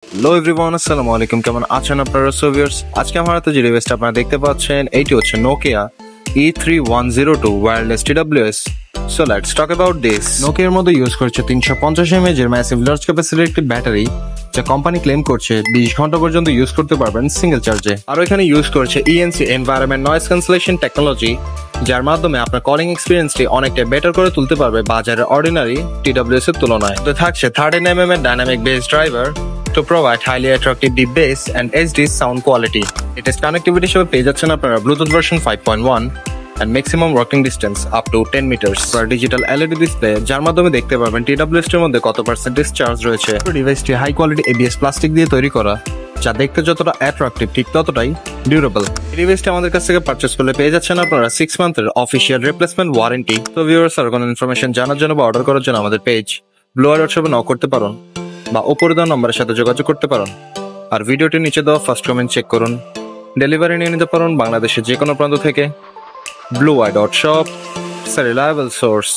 Hello everyone, আসসালামু আলাইকুম। কেমন আছেন আপনারা সোভিয়ার্স? আজকে আমার হাতে যে ডিভাইসটা আপনারা দেখতে পাচ্ছেন এইটি হচ্ছে Nokia E3102 wireless TWS। So let's talk about this. নোকিয়ার মধ্যে ইউজ করছে 350 mAh এর ম্যাসিভ লার্জ ক্যাপাসিটির একটি ব্যাটারি, যা কোম্পানি ক্লেম করছে 20 ঘন্টা পর্যন্ত ইউজ করতে পারবেন সিঙ্গেল চার্জে। আর এখানে ইউজ করছে ENC environment noise cancellation technology, যার মাধ্যমে আপনার কলিং এক্সপিরিয়েন্সটি অনেকটা বেটার করে তুলতে পারবে বাজারের অর্ডিনারি TWS এর তুলনায়। তো থাকছে 13mm এর dynamic base driver to provide highly attractive deep bass and HD sound quality. Latest connectivity হিসেবে পেয়ে যাচ্ছেন আপনারা Bluetooth version 5.1 and maximum working distance up to 10 meters. আর ডিজিটাল LED ডিসপ্লে, যার মাধ্যমে দেখতে পারবেন TWS এর মধ্যে কত পার্সেন্টেজ চার্জ রয়েছে। ডিভাইসটি হাই কোয়ালিটি ABS প্লাস্টিক দিয়ে তৈরি করা, যা দেখতে যতটা অ্যাট্রাকটিভ ঠিক ততটাই ডিউরেবল। এই ডিভাইসটি আমাদের কাছ থেকে পারচেস করলে পেয়ে যাচ্ছেন আপনারা 6 মান্থের অফিসিয়াল রিপ্লেসমেন্ট ওয়ারেন্টি। তো ভিউয়ার্স, আর কোনো ইনফরমেশন জানার জন্য বা অর্ডার করার জন্য আমাদের পেজ ব্লু হোয়াটসঅ্যাপে নক করতে পারেন বা উপরে দেওয়া নম্বরের সাথে যোগাযোগ করতে পারেন। আর ভিডিওটির নিচে দেওয়া ফার্স্ট কমেন্ট চেক করুন। ডেলিভারি নিয়ে নিতে পারেন বাংলাদেশের যে কোনো প্রান্ত থেকে। Blue Eye Shop, it's a reliable source.